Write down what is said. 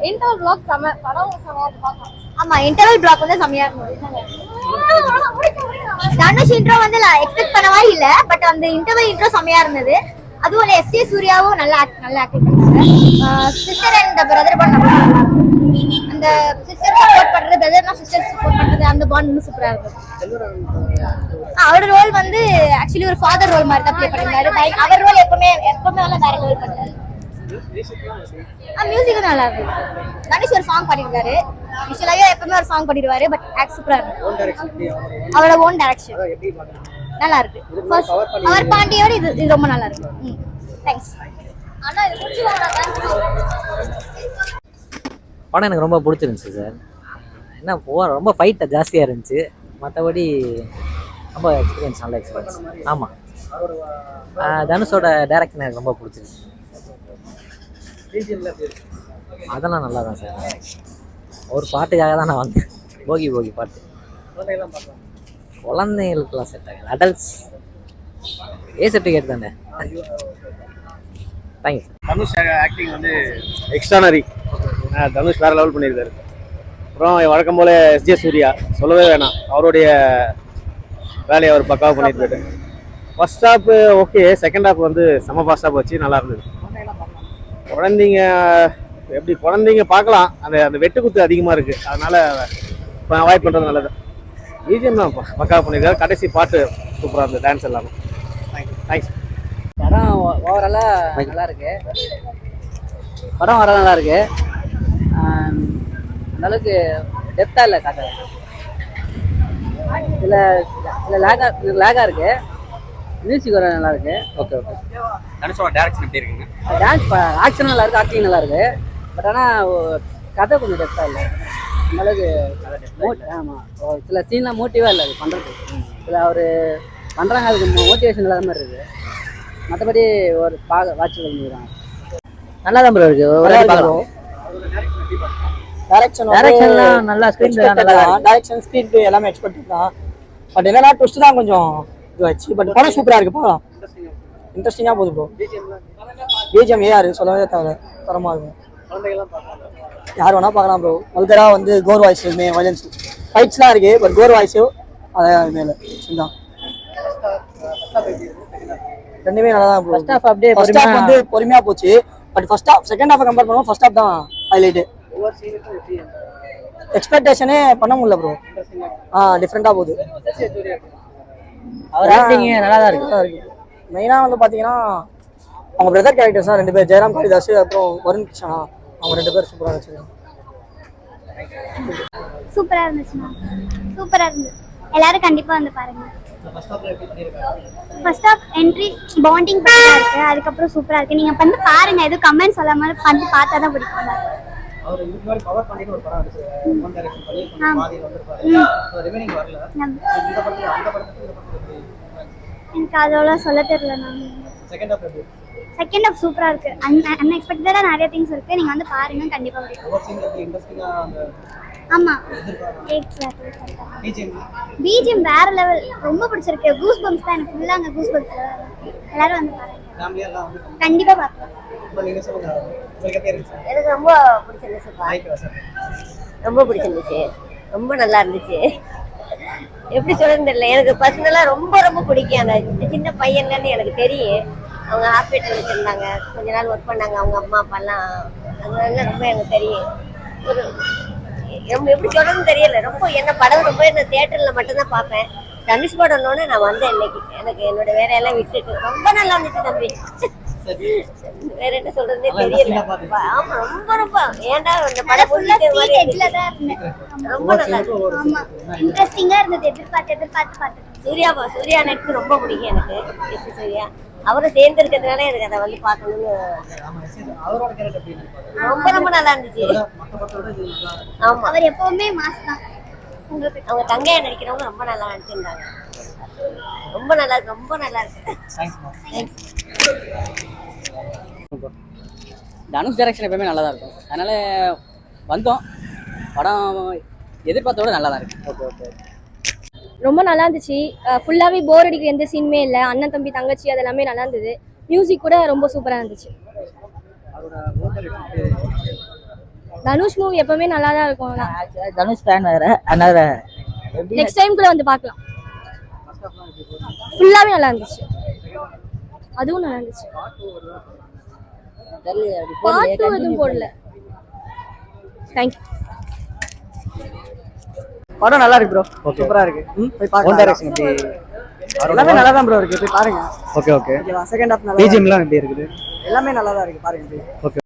Interval black படம் ஆமா interval black வந்து செமையா இருந்தது. தனுஷ் இன்ட்ரோ வந்து எக்ஸ்பெக்ட் பண்ணவே இல்ல, பட் அந்த இன்டர்வல் இன்ட்ரோ செமையா இருந்தது. அதுவும் எஸ்டி சூர்யாவும் நல்லா ஆக்டிங் பண்ணாங்க. சிஸ்டர் அண்ட் பிரதர் பாண்ட் அந்த சிஸ்டர் சப்போர்ட் பண்றது, பிரதர்னா சிஸ்டர் சப்போர்ட் பண்றது, அந்த பாண்ட் இன்னும் சூப்பரா இருந்தது. அவரோட ரோல் வந்து ஆக்சுவலி ஒரு ஃபாதர் ரோல் மாதிரி தான் ப்ளே பண்ணிருந்தாரு. அவர் ரோல் எப்பவுமே நல்லா வேற ரோல் பண்ணாரு. மியூசிக் நல்லா இருக்கு. தனுஷ் ஒரு சாங் பாடிருக்காரு. விஷுவலாவே எப்பவுமே ஒரு சாங் பாடிடுவாரு, பட் ஆக்ட் சூப்பரா இருக்கு. அவரோட ஓன் டைரக்ஷன் நல்லா இருக்கு. அவர் பாண்டியோட இது ரொம்ப நல்லா இருக்கு. தேங்க்ஸ். ஆனா இது படம் எனக்கு ரொம்ப பிடிச்சிருந்துச்சு சார். என்ன ரொம்ப ஃபைட் ஜாஸ்தியாக இருந்துச்சு. மற்றபடி ரொம்ப எக்ஸ்பீரியன்ஸ், நல்ல எக்ஸ்பீரியன்ஸ். ஆமாம், தனுஷோட டைரக்ஷன் எனக்கு ரொம்ப பிடிச்சிருந்துச்சு. அதெல்லாம் நல்லா தான் சார். ஒரு பாட்டுக்காக தான் நான் வந்தேன். போகி பாட்டு குழந்தைங்களுக்குலாம் செட் ஆகுது. அடல்ட்ஸ் சர்டிஃபிகேட் தானே. தேங்க்யூ. தனுஷ் ஆக்டிங் வந்து எக்ஸ்ட்ரானரி. தனுஷ் வேறு லெவல் பண்ணியிருக்காரு. அப்புறம் வழக்கம் போல் எஸ்ஜே சூர்யா சொல்லவே வேணாம், அவருடைய வேலையை அவர் பக்காவாக பண்ணியிருக்காரு. First half okay, second half வந்து செம ஃபாஸ்ட்டாக வச்சு நல்லா இருந்தது. குழந்தைங்க பார்க்கலாம், அந்த வெட்டுக்குத்து அதிகமாக இருக்குது, அதனால் அவாய்ட் பண்ணுறது நல்லது. பிஜிஎம் தான் பக்காவாக பண்ணியிருக்காரு. கடைசி பாட்டு சூப்பராக இருந்தது, டான்ஸ் எல்லாமே. தேங்க்ஸ். படம் ஓவராலாக நல்லா இருக்கு. அந்தளவுக்கு டெப்த்தாக இல்லை காட்ட. சில லேகாக இருக்கு. மியூசிக் வர நல்லா இருக்கு. ஓகே. தனுஷோட டைரக்ஷன் எப்படி இருக்குங்க? டான்ஸ் ஆக்ஷன் நல்லா இருக்கு, ஆக்டிங் நல்லா இருக்கு. பட் ஆனால் கதை கொஞ்சம் டெப்த்தாக இல்லை. அந்தளவுக்கு ஆமாம், சில சீன்லாம் மோட்டிவாக இல்லை அது பண்ணுறது. சில அவர் பண்ணுறாங்க, அதுக்கு மோட்டிவேஷன் இல்லாத மாதிரி இருக்குது. மற்றபடி ஒரு வாட்ச் பண்ணிக்கிறாங்க. நல்லா தான் ப்ரோ இருக்குது. டைரக்ஷன்லாம் நல்லா, டைரக்ஷன் ஸ்க்ரீன் பிளே எல்லாமே எக்ஸ்பெக்ட் தான். பட் என்னன்னா ட்விஸ்ட் தான் கொஞ்சம் இதுவாச்சு. பட் படம் சூப்பராக இருக்குது. போகலாம், இன்ட்ரெஸ்டிங்காக போகுது ப்ரோ. பிஜிஎம் ஏஆர் சொல்லவே தவிர தரமாக இருக்கும். யார் வேணா பார்க்கலாம் ப்ரோ. வல்கராக வந்து கோர் வாய்ஸ், வயலன்ஸ் ஃபைட்ஸ்லாம் இருக்கு, பட் கோர் வாய்ஸும் அதான் மேலே தான். ரெண்டுமே நல்லா தான் ப்ரோ. ஃபர்ஸ்ட் ஹாஃப் வந்து பொறுமையாக போச்சு. But first half second half compare பண்ணுவோம், ஃபர்ஸ்ட் ஹாஃப் தான் ஹைலைட்டு. எக்ஸ்பெக்டேஷனே பண்ண முடியல ப்ரோ. டிஃப்ரெண்டாக போகுது. அவர் ஆக்டிங் நல்லா தான் இருக்கு. மெயினாக வந்து பார்த்தீங்கன்னா அவங்க பிரதர் கேரக்டர்ஸ் தான் 2 பேர், ஜெயராம் காளிதாஸ் அப்புறம் வருண் கிருஷ்ணா, அவங்க 2 பேர் சூப்பராக வச்சுருக்காங்க. சூப்பராக இருந்துச்சுண்ணா, சூப்பராக இருந்தது. எல்லாரும் கண்டிப்பாக வந்து பாருங்க. ஃபர்ஸ்ட் ஆஃப் என்ட்ரி பாண்டிங் பக்கா இருக்கு, அதுக்கப்புறம் சூப்பராக இருக்கு. நீங்கள் வந்து பாருங்க, எதுவும் கமெண்ட் சொல்லாமல் வந்து பார்த்தா தான் பிடிக்கும். எனக்கு அதோட சொல்ல தெரியல. செகண்ட் ஹாஃப் சூப்பரா இருக்கு. அன்எக்ஸ்பெக்டடா நிறைய திங்ஸ் இருக்கு. நீங்க வந்து பாருங்க, கண்டிப்பா பிடிக்கும். ஆமா, பிஜிஎம் வேற லெவல், ரொம்ப பிடிச்சிருக்கு. கூஸ் பம்ப்ஸ் தான் எனக்கு ஃபுல்லா. அங்க கூஸ் பம்ப்ஸ் எல்லாரும் வந்து பாருங்க, கண்டிப்பா பாருங்க. எனக்கு ரொம்ப பிடிச்சிருந்துச்சு. ரொம்ப நல்லா இருந்துச்சு. எப்படி சொல்றது தெரியல. எனக்கு பர்சனலா ரொம்ப பிடிக்கும். அந்த சின்ன பையன்லன்னு எனக்கு தெரியும். அவங்க ஹாஸ்பிட்டல் வச்சிருந்தாங்க, கொஞ்ச நாள் ஒர்க் பண்ணாங்க அவங்க அம்மா அப்பாலாம். அதனால ரொம்ப எனக்கு தெரியும். ஒரு எப்படி சொல்றதுன்னு தெரியல. ரொம்ப என்ன படம் ரொம்ப என்ன தியேட்டர்ல மட்டும்தான் பார்ப்பேன். தனுஷ் படம்னோன்னு நான் வந்தேன் இன்னைக்கு. எனக்கு என்னோட வேலையெல்லாம் விட்டுட்டு ரொம்ப நல்லா இருந்துச்சு தம்பி. வேற என்ன சொல்றதுன்னே தெரியல. ஆமா, ரொம்ப ஏன்டா இந்த படம் ரொம்ப நல்லா இன்ட்ரெஸ்டிங்கா இருந்தது. எதிர்பார்த்து பார்த்தேன். சூர்யா எனக்கு ரொம்ப பிடிக்கும். எனக்கு எஸ் சூர்யா அவரை சேர்ந்து இருக்கிறதுனால எனக்கு அதை வந்து பார்க்கணும்னு ரொம்ப நல்லா இருந்துச்சு. ஆமா, அவர் எப்பவுமே மாஸ் தான். அவங்க தங்கையா நடிக்கிறவங்க ரொம்ப நல்லா நடிச்சிருந்தாங்க. ரொம்ப நல்லா இருக்கு. தனுஷ் டைரக்ஷன் எப்பவுமே நல்லா தான் இருக்கும். அதனால வந்தோம். படம் எதிர்பார்த்தோட நல்லா தான் இருக்கு. ஓகே. ரொம்ப நல்லா இருந்துச்சு. ஃபுல்லாவே போர் அடிக்கிற எந்த சீனுமே இல்லை. அண்ணன் தம்பி தங்கச்சி அது எல்லாமே நல்லா இருந்தது. மியூசிக் கூட ரொம்ப சூப்பரா இருந்துச்சு. தனுஷ் மூவி எப்பவுமே நல்லா தான் இருக்கும். தனுஷ் ஃபேன் வேற, அதனால நெக்ஸ்ட் டைம் கூட வந்து பார்க்கலாம். ஃபுல்லாவே நல்லா இருந்துச்சு. அதுவும் நல்லா இருந்துச்சு. பார்ட் 2 எதுவும் போடல. தேங்க்யூ. படம் நல்லா இருக்கு ப்ரோ. Okay. சூப்பரா இருக்கு. போய் ஓன் பார்க்கலாம். டைரக்ஷன் எப்படி எல்லாமே நல்லா தான் ப்ரோ இருக்கு. போய் பாருங்க. ஓகே ஓகே செகண்ட் ஹாஃப் நல்லா பிஜிஎம்லாம் எப்படி இருக்குது எல்லாமே நல்லா தான் இருக்கு. பாருங்க. ஓகே